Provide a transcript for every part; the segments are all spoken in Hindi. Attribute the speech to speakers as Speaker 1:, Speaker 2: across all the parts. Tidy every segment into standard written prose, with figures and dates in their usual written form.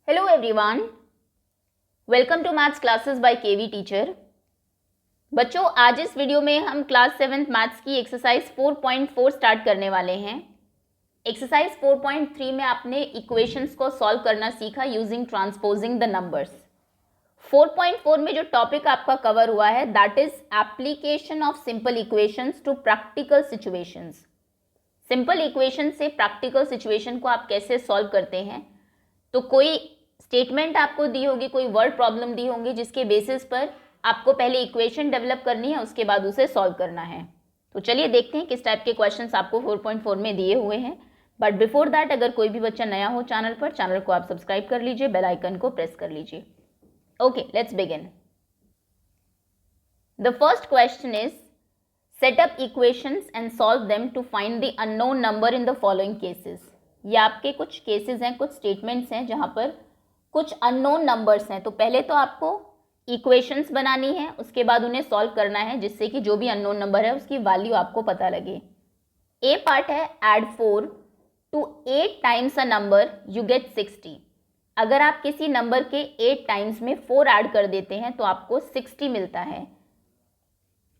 Speaker 1: Hello everyone, welcome to maths classes by KV teacher. बच्चों, आज इस वीडियो में हम क्लास 7th मैथ्स की एक्सरसाइज 4.4 स्टार्ट करने वाले हैं। एक्सरसाइज 4.3 में आपने इक्वेशंस को सॉल्व करना सीखा यूजिंग ट्रांसपोजिंग द नंबर्स। 4.4 में जो टॉपिक आपका कवर हुआ है that is application of simple equations to practical situations. Simple equation से प्रैक्टिकल सिचुएशन को आप कैसे सॉल्व करते हैं। तो कोई स्टेटमेंट आपको दी होगी, कोई वर्ड प्रॉब्लम दी होंगी जिसके बेसिस पर आपको पहले इक्वेशन डेवलप करनी है, उसके बाद उसे सॉल्व करना है। तो चलिए देखते हैं किस टाइप के क्वेश्चंस आपको 4.4 में दिए हुए हैं। बट बिफोर दैट, अगर कोई भी बच्चा नया हो चैनल पर, चैनल को आप सब्सक्राइब कर लीजिए, बेल आइकन को प्रेस कर लीजिए। Okay, let's begin. The first question is set up equations and solve them to find the unknown number in the following cases. ये आपके कुछ केसेस हैं, कुछ स्टेटमेंट्स हैं जहां पर कुछ अननोन नंबर्स हैं। तो पहले तो आपको इक्वेशंस बनानी है, उसके बाद उन्हें सॉल्व करना है जिससे कि जो भी अननोन नंबर है उसकी वैल्यू आपको पता लगे। ए पार्ट है add 4 to 8 times a number you get 60। अगर आप किसी नंबर के 8 टाइम्स में 4 ऐड कर देते हैं तो आपको 60 मिलता है।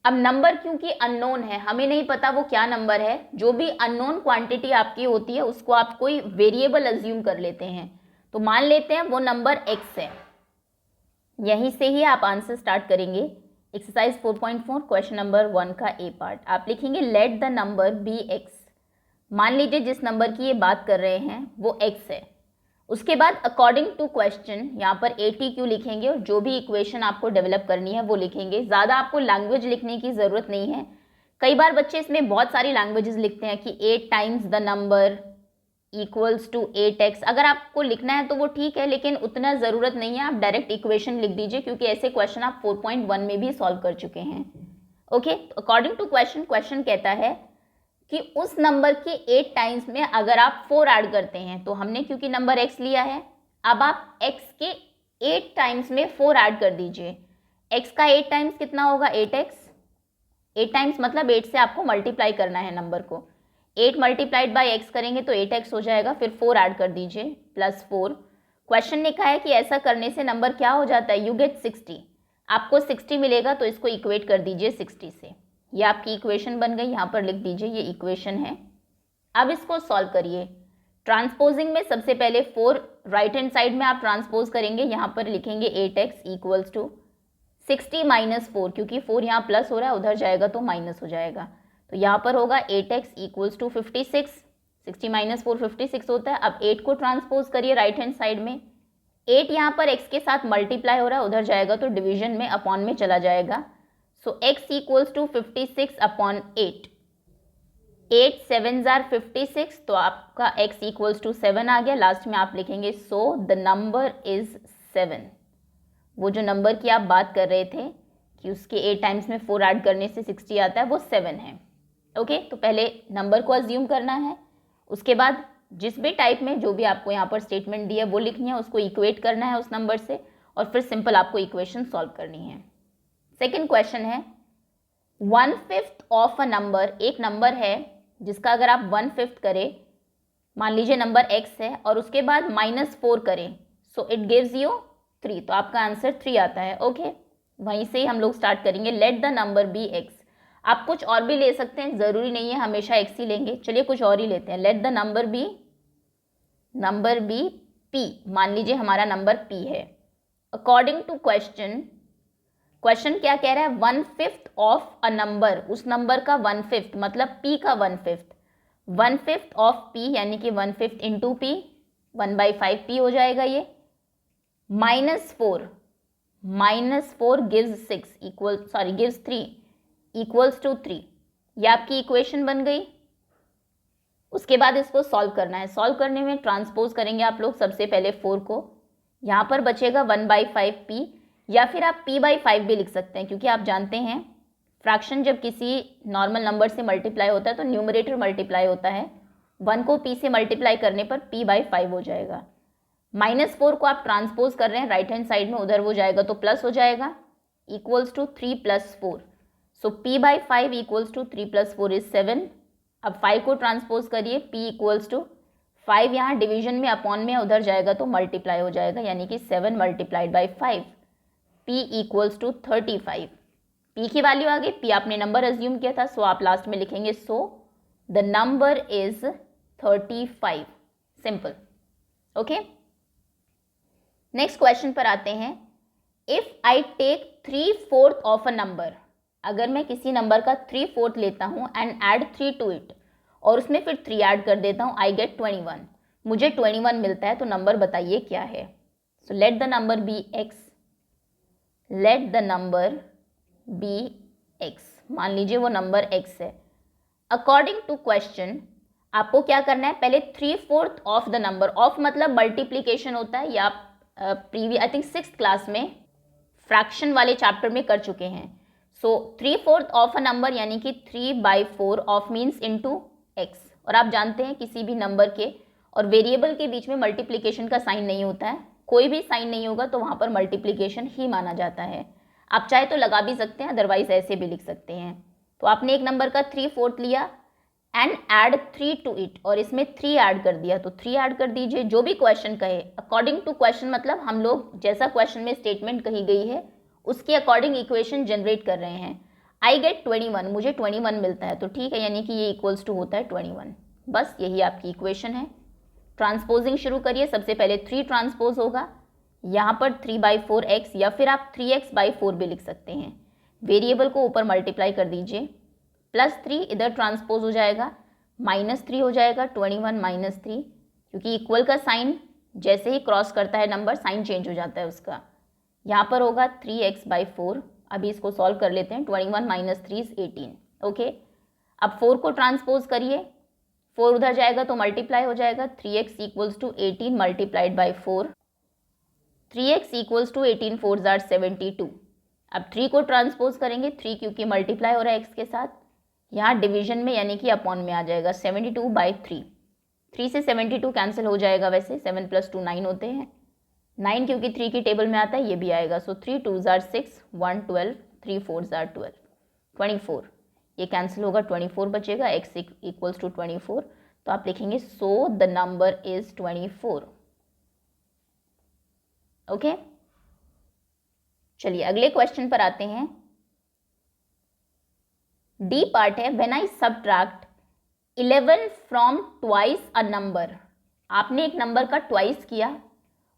Speaker 1: अब नंबर क्योंकि अननोन है, हमें नहीं पता वो क्या नंबर है, जो भी अननोन क्वांटिटी आपकी होती है उसको आप कोई वेरिएबल अज्यूम कर लेते हैं। तो मान लेते हैं वो नंबर x है। यहीं से ही आप आंसर स्टार्ट करेंगे। एक्सरसाइज 4.4 क्वेश्चन नंबर 1 का ए पार्ट आप लिखेंगे let the number be x। मान लीजिए जिस नंबर की ये बात कर रहे हैं वो x है। उसके बाद अकॉर्डिंग टू क्वेश्चन यहाँ पर ATQ लिखेंगे और जो भी इक्वेशन आपको डेवलप करनी है वो लिखेंगे। ज़्यादा आपको लैंग्वेज लिखने की ज़रूरत नहीं है। कई बार बच्चे इसमें बहुत सारी लैंग्वेजेस लिखते हैं कि 8 times the number equals to 8x। अगर आपको लिखना है तो वो ठीक है, लेकिन उतना ज़रूरत नहीं है। आप डायरेक्ट इक्वेशन लिख दीजिए क्योंकि ऐसे क्वेश्चन आप 4.1 में भी सॉल्व कर चुके हैं। ओके, अकॉर्डिंग टू क्वेश्चन कहता है कि उस नंबर के 8 टाइम्स में अगर आप 4 ऐड करते हैं, तो हमने क्योंकि नंबर x लिया है, अब आप x के 8 टाइम्स में 4 ऐड कर दीजिए। x का 8 टाइम्स कितना होगा? 8x। 8 टाइम्स मतलब 8 से आपको मल्टीप्लाई करना है नंबर को। 8 मल्टीप्लाइड बाई एक्स करेंगे तो 8x हो जाएगा, फिर 4 ऐड कर दीजिए प्लस 4। क्वेश्चन लिखा है कि ऐसा करने से नंबर क्या हो जाता है? You get 60। आपको 60 मिलेगा तो इसको इक्वेट कर दीजिए 60 से। ये आपकी इक्वेशन बन गई, यहाँ पर लिख दीजिए ये इक्वेशन है। अब इसको सॉल्व करिए। ट्रांसपोजिंग में सबसे पहले 4 राइट हैंड साइड में आप ट्रांसपोज करेंगे। यहाँ पर लिखेंगे 8x इक्वल्स टू 60 माइनस 4, क्योंकि 4 यहाँ प्लस हो रहा है, उधर जाएगा तो माइनस हो जाएगा। तो यहाँ पर होगा 8x इक्वल्स टू 56। 60 माइनस 4 56 होता है। अब 8 को ट्रांसपोज करिए राइट हैंड साइड में। 8 यहाँ पर x के साथ मल्टीप्लाई हो रहा है, उधर जाएगा तो डिवीजन में अपॉन में चला जाएगा। So x equals to 56 upon 8। 8 7 जार 56, तो आपका x इक्वल्स टू 7 आ गया। लास्ट में आप लिखेंगे सो द नंबर इज 7। वो जो नंबर की आप बात कर रहे थे कि उसके 8 टाइम्स में 4 ऐड करने से 60 आता है, वो 7 है। ओके, तो पहले नंबर को अज्यूम करना है, उसके बाद जिस भी टाइप में जो भी आपको यहाँ पर स्टेटमेंट दी है वो लिखनी है, उसको इक्वेट करना है उस नंबर से, और फिर सिंपल आपको इक्वेशन सॉल्व करनी है। सेकेंड क्वेश्चन है 1/5 ऑफ अ नंबर। एक नंबर है जिसका अगर आप 1/5 करें, मान लीजिए नंबर x है, और उसके बाद -4 करें, सो इट गिव्स यू 3। तो आपका आंसर 3 आता है। ओके, वहीं से ही हम लोग स्टार्ट करेंगे। Let the number be x। आप कुछ और भी ले सकते हैं, ज़रूरी नहीं है हमेशा x ही लेंगे। चलिए कुछ और ही लेते हैं। Let the number be p। मान लीजिए हमारा नंबर p है। अकॉर्डिंग टू क्वेश्चन क्या कह रहा है? 1/5 ऑफ अ नंबर, उस नंबर का 1/5 मतलब p का 1/5। 1/5 ऑफ p यानी कि 1/5 इंटू p, 1/5 p हो जाएगा ये। -4 गिव्स 3 इक्वल्स टू 3। ये आपकी इक्वेशन बन गई। उसके बाद इसको सॉल्व करना है। सॉल्व करने में ट्रांसपोज करेंगे आप लोग सबसे पहले 4 को। यहाँ पर बचेगा 1/5p, या फिर आप p/5 भी लिख सकते हैं, क्योंकि आप जानते हैं फ्रैक्शन जब किसी नॉर्मल नंबर से मल्टीप्लाई होता है तो न्यूमरेटर मल्टीप्लाई होता है। 1 को p से मल्टीप्लाई करने पर p/5 हो जाएगा। -4 को आप ट्रांसपोज कर रहे हैं राइट हैंड साइड में, उधर वो जाएगा तो प्लस हो जाएगा, equals to 3 + 4। So p/5 equals to 3 + 4 is 7। अब 5 को ट्रांसपोज करिए, p इक्वल्स टू 5 यहाँ डिवीजन में अपॉन में उधर जाएगा तो मल्टीप्लाई हो जाएगा, यानी कि 7 multiplied by 5, p equals to 35। p की वैल्यू आ गई, p आपने नंबर अज्यूम किया था, सो आप लास्ट में लिखेंगे so the number is 35। Simple. Okay, next question पर आते हैं। If I take 3/4 of a number, अगर मैं किसी नंबर का 3/4 लेता हूँ एंड ऐड 3 टू इट, और उसमें फिर 3 ऐड कर देता हूँ, आई गेट 21, मुझे 21 मिलता है, तो नंबर बताइए क्या है। So let the number be X, let the number be X, मान लीजिए वो नंबर x है। अकॉर्डिंग टू क्वेश्चन आपको क्या करना है, पहले 3/4 ऑफ द नंबर, ऑफ मतलब मल्टीप्लीकेशन होता है, या previous I think 6th class में फ्रैक्शन वाले चैप्टर में कर चुके हैं। सो 3/4 ऑफ अ नंबर यानी कि 3/4 ऑफ मीन्स इनटू x, और आप जानते हैं किसी भी नंबर के और वेरिएबल के बीच में मल्टीप्लीकेशन का साइन नहीं होता है, कोई भी साइन नहीं होगा तो वहाँ पर मल्टीप्लीकेशन ही माना जाता है। आप चाहे तो लगा भी सकते हैं, अदरवाइज ऐसे भी लिख सकते हैं। तो आपने एक नंबर का 3/4 लिया एंड ऐड 3 टू इट, और इसमें 3 ऐड कर दिया, तो 3 ऐड कर दीजिए, जो भी क्वेश्चन कहे अकॉर्डिंग टू क्वेश्चन, मतलब हम लोग जैसा क्वेश्चन में स्टेटमेंट कही गई है उसके अकॉर्डिंग इक्वेशन जनरेट कर रहे हैं। आई गेट 21, मुझे 21 मिलता है, तो ठीक है, यानी कि ये इक्वल्स टू होता है 21। बस यही आपकी इक्वेशन है। ट्रांसपोजिंग शुरू करिए, सबसे पहले 3 ट्रांसपोज होगा, यहाँ पर 3/4x, या फिर आप 3x/4 भी लिख सकते हैं। वेरिएबल को ऊपर मल्टीप्लाई कर दीजिए, +3 इधर ट्रांसपोज हो जाएगा, -3 हो जाएगा, 21 - 3, क्योंकि इक्वल का साइन जैसे ही क्रॉस करता है नंबर साइन चेंज हो जाता है उसका। यहाँ पर होगा 3x/4। अभी इसको सॉल्व कर लेते हैं। 21 - 3 = 18। ओके, अब 4 को ट्रांसपोज करिए, 4 उधर जाएगा तो मल्टीप्लाई हो जाएगा, 3x = 18 मल्टीप्लाइड बाई 4, 3x = 18 4 = 72। अब 3 को ट्रांसपोज करेंगे, 3 क्योंकि मल्टीप्लाई हो रहा है x के साथ, यहाँ डिवीजन में यानी कि अपॉन में आ जाएगा, 72/3। 3 से 72 कैंसिल हो जाएगा, वैसे 7 + 2 9 होते हैं, 9 क्योंकि 3 की टेबल में आता है, ये भी आएगा। सो 3 2 = 6, 1 12, 3 4 = 12, 24, ये कैंसिल होगा, 24 बचेगा, x = 24, तो आप लिखेंगे so the number is 24। Okay, चलिए अगले क्वेश्चन पर आते हैं। डी पार्ट है, when I subtract 11 from twice a number. आपने एक नंबर का ट्वाइस किया,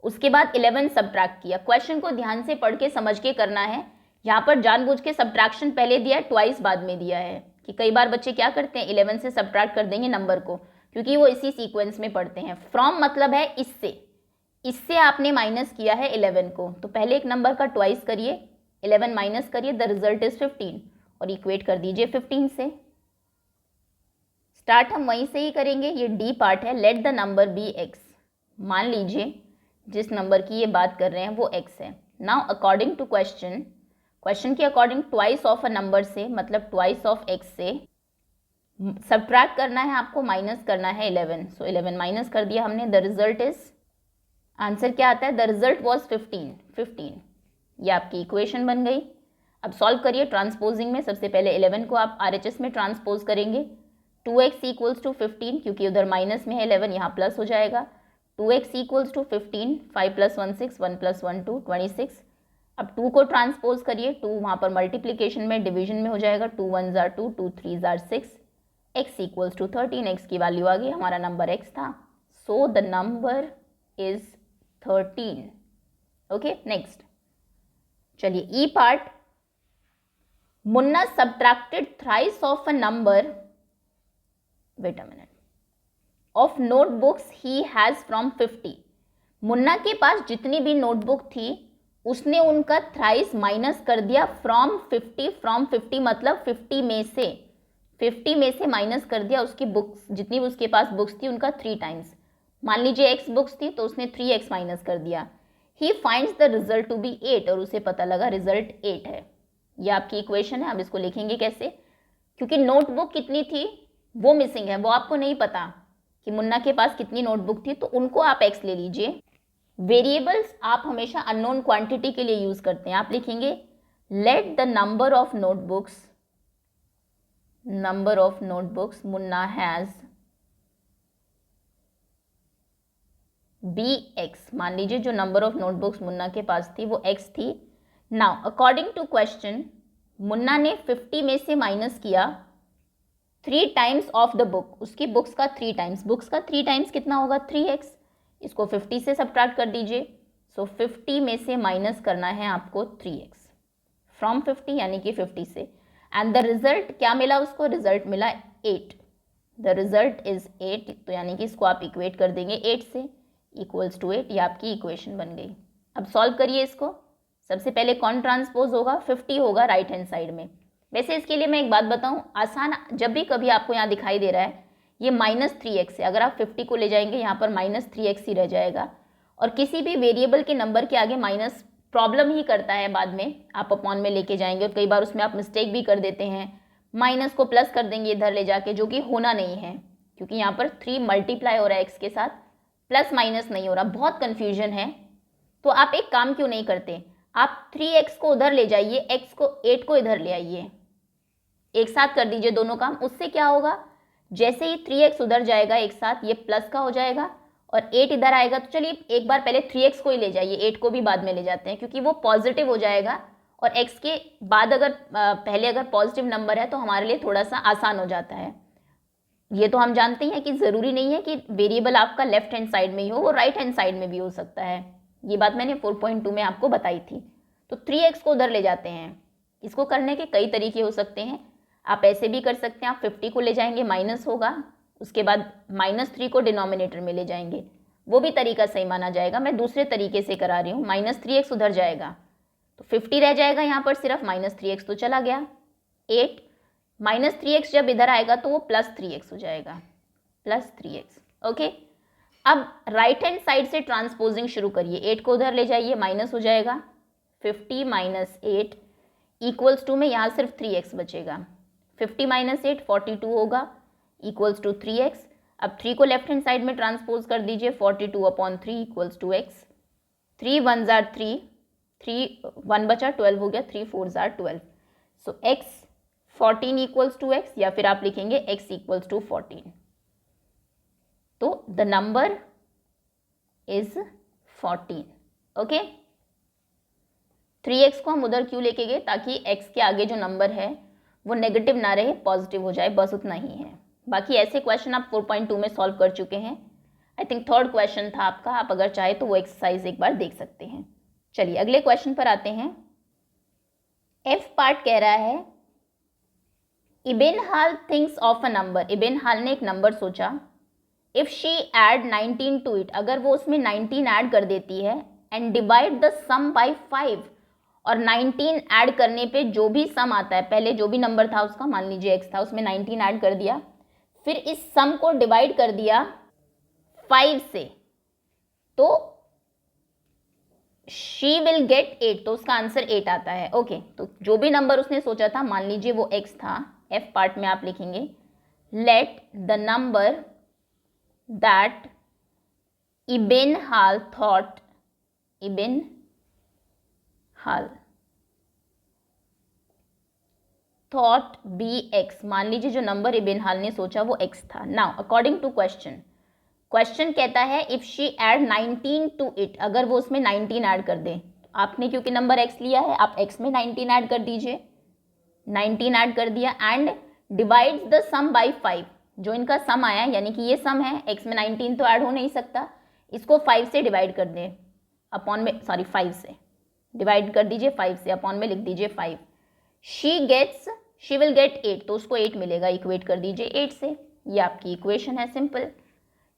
Speaker 1: उसके बाद 11 सब्ट्रैक्ट किया। क्वेश्चन को ध्यान से पढ़ के समझ के करना है। यहाँ पर जानबूझ के सब्ट्रैक्शन पहले दिया है, ट्वाइस बाद में दिया है, कि कई बार बच्चे क्या करते हैं 11 से सब्ट्रैक्ट कर देंगे नंबर को, क्योंकि वो इसी सीक्वेंस में पढ़ते हैं। फ्रॉम मतलब है इससे आपने माइनस किया है 11 को, तो पहले एक नंबर का ट्वाइस करिए, 11 माइनस करिए, द रिजल्ट इज 15, और इक्वेट कर दीजिए 15 से। स्टार्ट हम वहीं से ही करेंगे। ये डी पार्ट है, let the number be X. मान लीजिए जिस नंबर की ये बात कर रहे हैं वो x है। नाउ अकॉर्डिंग टू क्वेश्चन के according twice of a number से, मतलब ट्वाइस ऑफ x से सब्ट्रैक्ट करना है आपको, माइनस करना है 11। सो 11 माइनस कर दिया हमने, द रिजल्ट इज, आंसर क्या आता है, द रिजल्ट वॉज 15। ये आपकी इक्वेशन बन गई। अब सॉल्व करिए ट्रांसपोजिंग में, सबसे पहले 11 को आप RHS में ट्रांसपोज करेंगे, 2x = 15, क्योंकि उधर माइनस में है 11, यहाँ प्लस हो जाएगा, 2x = 15, 5 + 1 6, 1 + 1 2, 26। अब 2 को ट्रांसपोज करिए, 2 वहाँ पर मल्टीप्लीकेशन में डिवीजन में हो जाएगा, 2 1 = 2, 2 3 = 6, x = 13, x की वैल्यू आ गई, हमारा नंबर x था, so the number is 13। Okay, next चलिए E part. Munna subtracted thrice of a number, wait a minute, of notebooks he has from 50। Munna के पास जितनी भी नोटबुक थी उसने उनका थ्राइस माइनस कर दिया फ्रॉम 50। फ्रॉम 50 मतलब 50 में से माइनस कर दिया उसकी बुक्स, जितनी भी उसके पास बुक्स थी उनका 3 टाइम्स। मान लीजिए x बुक्स थी तो उसने 3x माइनस कर दिया। He finds the result to be 8, और उसे पता लगा रिजल्ट 8 है। ये आपकी इक्वेशन है। अब इसको लिखेंगे कैसे, क्योंकि नोटबुक कितनी थी वो मिसिंग है, वो आपको नहीं पता कि मुन्ना के पास कितनी नोटबुक थी, तो उनको आप x ले लीजिए। वेरिएबल्स आप हमेशा अननोन क्वांटिटी के लिए यूज करते हैं। आप लिखेंगे let the number of notebooks Munna has B X, मान लीजिए जो नंबर ऑफ नोटबुक्स मुन्ना के पास थी वो एक्स थी। नाउ अकॉर्डिंग टू क्वेश्चन मुन्ना ने 50 में से माइनस किया 3 टाइम्स ऑफ द बुक, उसकी बुक्स का 3 टाइम्स, बुक्स का 3 टाइम्स कितना होगा 3x, इसको 50 से सब्ट्रैक्ट कर दीजिए। सो 50 में से माइनस करना है आपको 3x फ्रॉम 50 यानी कि 50 से, एंड द रिजल्ट क्या मिला उसको, रिजल्ट मिला 8, द रिजल्ट इज 8, तो यानी कि इसको आप इक्वेट कर देंगे 8 से, इक्वल्स टू 8, ये आपकी इक्वेशन बन गई। अब सॉल्व करिए इसको। सबसे पहले कौन ट्रांसपोज होगा, 50 होगा राइट हैंड साइड में। वैसे इसके लिए मैं एक बात बताऊं, आसान, जब भी कभी आपको यहाँ दिखाई दे रहा है ये -3x है, अगर आप 50 को ले जाएंगे यहाँ पर -3x ही रह जाएगा, और किसी भी वेरिएबल के नंबर के आगे माइनस प्रॉब्लम ही करता है, बाद में आप अपॉन में लेके जाएंगे और कई बार उसमें आप मिस्टेक भी कर देते हैं, माइनस को प्लस कर देंगे इधर ले जाके, जो कि होना नहीं है, क्योंकि यहाँ पर 3 मल्टीप्लाई हो रहा है एक्स के साथ, प्लस माइनस नहीं हो रहा, बहुत कन्फ्यूजन है। तो आप एक काम क्यों नहीं करते, आप 3x को उधर ले जाइए, x को 8 को इधर ले आइए, एक साथ कर दीजिए दोनों काम। उससे क्या होगा, जैसे ही 3x उधर जाएगा एक साथ, ये प्लस का हो जाएगा और 8 इधर आएगा, तो चलिए एक बार पहले 3x को ही ले जाइए, 8 को भी बाद में ले जाते हैं, क्योंकि वो पॉजिटिव हो जाएगा, और x के बाद अगर पहले अगर पॉजिटिव नंबर है तो हमारे लिए थोड़ा सा आसान हो जाता है। ये तो हम जानते हैं कि ज़रूरी नहीं है कि वेरिएबल आपका लेफ्ट हैंड साइड में ही हो, वो राइट हैंड साइड में भी हो सकता है, ये बात मैंने 4.2 में आपको बताई थी। तो 3x को उधर ले जाते हैं, इसको करने के कई तरीके हो सकते हैं, आप ऐसे भी कर सकते हैं, आप 50 को ले जाएंगे, माइनस होगा, उसके बाद -3 को डिनोमिनेटर में ले जाएंगे, वो भी तरीका सही माना जाएगा। मैं दूसरे तरीके से करा रही हूँ, -3x उधर जाएगा तो 50 रह जाएगा यहाँ पर, सिर्फ -3x तो चला गया, 8 -3x जब इधर आएगा तो वो +3x हो जाएगा, +3x। ओके, अब राइट हैंड साइड से ट्रांसपोजिंग शुरू करिए, 8 को उधर ले जाइए, माइनस हो जाएगा, 50 - 8 इक्वल्स टू में यहाँ सिर्फ 3x बचेगा, 50 - 8 42 होगा, इक्वल्स टू 3x। अब 3 को लेफ्ट हैंड साइड में ट्रांसपोज कर दीजिए, 42/3 इक्वल्स टू x, 3 1 जार 3, 3 1 बचा, 12 हो गया, 3 4 जार 12, so x 14 equals to x, या फिर आप लिखेंगे x इक्वल्स टू 14, तो the number is 14। Okay, 3x को हम उधर क्यों लेके गए, ताकि x के आगे जो नंबर है वो नेगेटिव ना रहे, पॉजिटिव हो जाए, बस उतना ही है। बाकी ऐसे क्वेश्चन आप 4.2 में सॉल्व कर चुके हैं, आई थिंक 3rd क्वेश्चन था आपका, आप अगर चाहे तो वो एक्सरसाइज एक बार देख सकते हैं। चलिए अगले क्वेश्चन पर आते हैं। F पार्ट कह रहा है Ibin Hall thinks of a number, Ibin Hall ने एक नंबर सोचा, if she add 19 to it, अगर वो उसमें 19 ऐड कर देती है, and divide the sum by 5, और 19 ऐड करने पे जो भी सम आता है, पहले जो भी नंबर था उसका, मान लीजिए x था, उसमें 19 ऐड कर दिया, फिर इस सम को डिवाइड कर दिया 5 से, तो शी विल गेट 8, तो उसका आंसर 8 आता है। ओके, तो जो भी नंबर उसने सोचा था, मान लीजिए वो x था, f पार्ट में आप लिखेंगे let the number that Ibenhal thought, Ibenhal thought be x, मान लीजिए जो नंबर इबिन हाल ने सोचा वो x था। Now according to question, question कहता है if she add 19 to it, अगर वो उसमें 19 ऐड कर दे, आपने क्योंकि नंबर x लिया है, आप x में 19 ऐड कर दीजिए, 19 ऐड कर दिया, and divides the sum by 5, जो इनका सम आया यानी कि ये सम है, x में 19 तो ऐड हो नहीं सकता, इसको 5 से डिवाइड कर दे, अपॉन में, सॉरी 5 से डिवाइड कर दीजिए, 5 से, अपॉन में लिख दीजिए 5, शी विल गेट 8, तो उसको 8 मिलेगा, इक्वेट कर दीजिए 8 से, ये आपकी इक्वेशन है, सिंपल।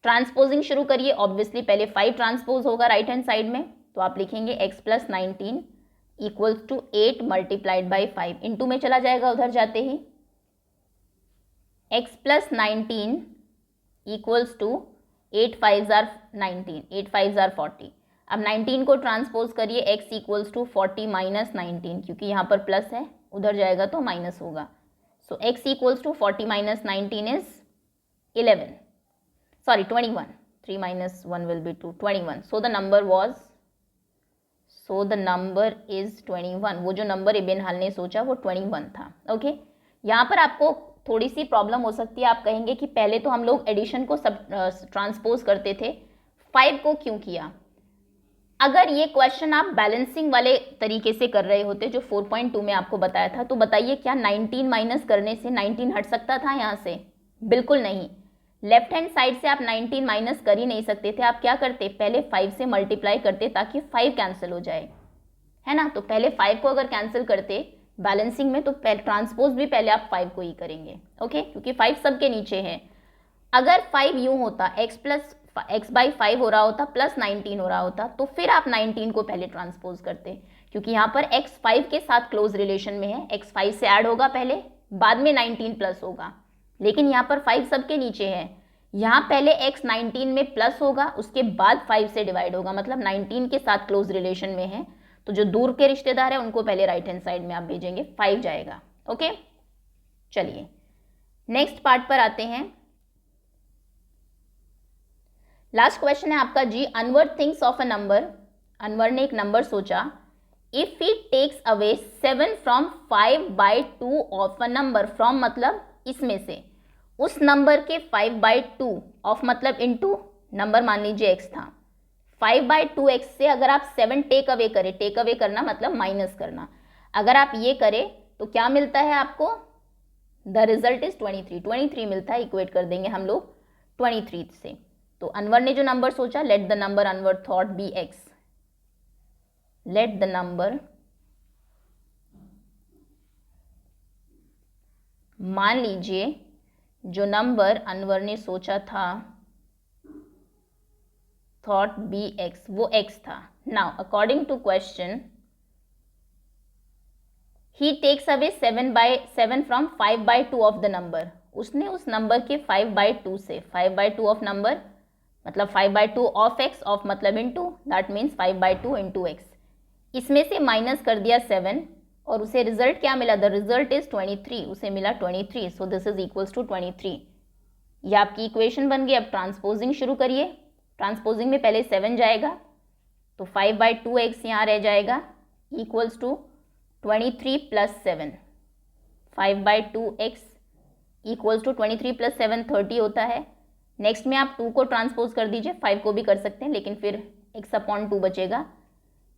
Speaker 1: ट्रांसपोजिंग शुरू करिए, ऑब्वियसली पहले 5 ट्रांसपोज होगा राइट हैंड साइड में, तो आप लिखेंगे x + 19 equals to 8 multiplied by 5, into में चला जाएगा उधर जाते ही, x + 19 इक्वल्स टू 8 5 जार 19, 8 5 जार 40, अब 19 को ट्रांसपोज करिए, x इक्वल्स टू 40 - 19, क्योंकि यहाँ पर प्लस है, उधर जाएगा तो माइनस होगा, so x equals to 40 - 19 is 11, sorry 21, 3 - 1 will be 2, 21, so the number is 21, वो जो नंबर इबिन हाल ने सोचा वो 21 था। ओके, यहाँ पर आपको थोड़ी सी प्रॉब्लम हो सकती है, आप कहेंगे कि पहले तो हम लोग एडिशन को सब ट्रांसपोज करते थे 5 को क्यों किया? अगर ये क्वेश्चन आप बैलेंसिंग वाले तरीके से कर रहे होते जो 4.2 में आपको बताया था, तो बताइए क्या 19 माइनस करने से 19 हट सकता था यहाँ से? बिल्कुल नहीं। लेफ्ट हैंड साइड से आप 19 माइनस कर ही नहीं सकते थे। आप क्या करते, पहले 5 से मल्टीप्लाई करते ताकि 5 कैंसिल हो जाए, है ना। तो पहले 5 को अगर कैंसिल करते बैलेंसिंग में, तो ट्रांसपोज भी पहले आप 5 को ही करेंगे, ओके, क्योंकि 5 सबके नीचे है। अगर 5 यूं होता, x/5 हो रहा होता प्लस 19 हो रहा होता, तो फिर आप 19 को पहले ट्रांसपोज करते, क्योंकि यहाँ पर x 5 के साथ क्लोज रिलेशन में है। x 5 से ऐड होगा पहले, बाद में 19 प्लस होगा। लेकिन यहाँ पर 5 सबके नीचे है, यहाँ पहले x 19 में प्लस होगा, उसके बाद 5 से डिवाइड होगा, मतलब 19 के साथ क्लोज रिलेशन में है। तो जो दूर के रिश्तेदार है उनको पहले राइट हैंड साइड में आप भेजेंगे, 5 जाएगा, ओके। चलिए नेक्स्ट पार्ट पर आते हैं। लास्ट क्वेश्चन है आपका जी, Anwar thinks of a number. Anwar ने एक नंबर सोचा, if he takes away 7 from 5/2 of a number. From मतलब इसमें से, उस नंबर के 5/2 ऑफ मतलब इनटू नंबर मान लीजिए x था, 5/2x से अगर आप 7 टेक अवे करें, टेक अवे करना मतलब माइनस करना, अगर आप ये करें तो क्या मिलता है आपको? द रिजल्ट इज 23 मिलता है। इक्वेट कर देंगे हम लोग 23 से। तो अनवर ने जो नंबर सोचा, let the number Anwar thought be x, let the number, मान लीजिए जो नंबर अनवर ने सोचा था थॉट बी x, वो x था। Now according to question, he takes away 7 from 5/2 of the number. उसने उस नंबर के 5/2 से, 5/2 ऑफ नंबर मतलब 5/2 ऑफ x, ऑफ मतलब into, that means 5/2 into x, इसमें से माइनस कर दिया 7 और उसे रिजल्ट क्या मिला? द रिजल्ट इज 23, उसे मिला 23। So this is equals to 23। ये आपकी इक्वेशन बन गई। अब ट्रांसपोजिंग शुरू करिए। ट्रांसपोजिंग में पहले 7 जाएगा, तो 5/2x यहाँ रह जाएगा, equals to 23 plus 7, 5/2x equals to 23 plus 7 30 होता है। नेक्स्ट में आप 2 को ट्रांसपोज कर दीजिए, 5 को भी कर सकते हैं, लेकिन फिर x/2 बचेगा।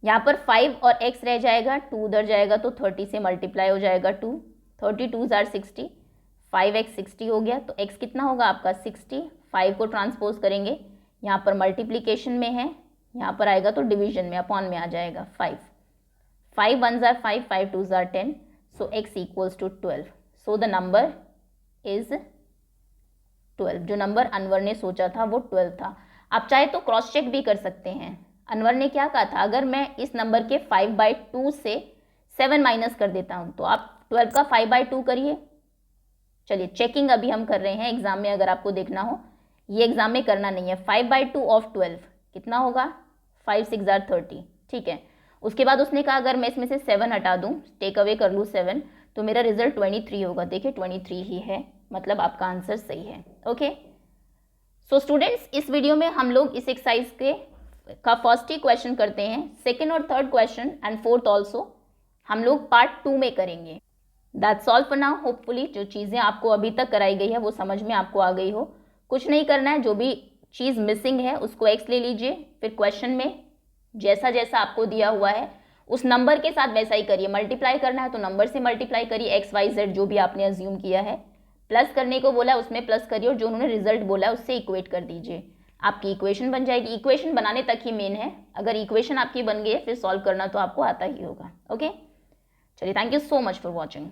Speaker 1: यहाँ पर 5 और x रह जाएगा, 2 उधर जाएगा तो 30 से मल्टीप्लाई हो जाएगा 2, 32 आर 60, 5x 60 हो गया। तो x कितना होगा आपका 60, 5 को ट्रांसपोज करेंगे, यहाँ पर मल्टीप्लीकेशन में है, यहाँ पर आएगा तो डिवीजन में, अपॉन में आ जाएगा 5, 5 1s are 5, 5 2s are 10, so x equals to 12, so the number is 12। जो नंबर अनवर ने सोचा था वो 12 था। आप चाहे तो क्रॉस चेक भी कर सकते हैं। अनवर ने क्या कहा था, अगर मैं इस नंबर के 5/2 से 7 माइनस कर देता हूँ, तो आप 12 का 5/2 करिए। चलिए चेकिंग अभी हम कर रहे हैं एग्जाम में, अगर आपको देखना हो, ये एग्जाम में करना नहीं है। 5/2 ऑफ 12 कितना होगा? 5 6 are 30, ठीक है। उसके बाद उसने कहा अगर मैं इसमें से 7 हटा दूँ, टेक अवे कर लूँ 7, तो मेरा रिजल्ट 23 होगा। देखिए 23 ही है, मतलब आपका आंसर सही है, ओके। सो स्टूडेंट्स, इस वीडियो में हम लोग इस एक्सरसाइज का फर्स्ट ही क्वेश्चन करते हैं। सेकेंड और third question and fourth also हम लोग पार्ट 2 में करेंगे। That's all for now. Hopefully जो चीज़ें आपको अभी तक कराई गई है वो समझ में आपको आ गई हो। कुछ नहीं करना है, जो भी चीज़ मिसिंग है उसको x ले लीजिए, फिर क्वेश्चन में जैसा जैसा आपको दिया हुआ है उस नंबर के साथ वैसा ही करिए। मल्टीप्लाई करना है तो नंबर से मल्टीप्लाई करिए, x y z जो भी आपने अज्यूम किया है। प्लस करने को बोला है उसमें प्लस करिए, और जो उन्होंने रिजल्ट बोला है उससे इक्वेट कर दीजिए, आपकी इक्वेशन बन जाएगी। इक्वेशन बनाने तक ही मेन है, अगर इक्वेशन आपकी बन गई है फिर सॉल्व करना तो आपको आता ही होगा, ओके। चलिए, thank you so much for watching.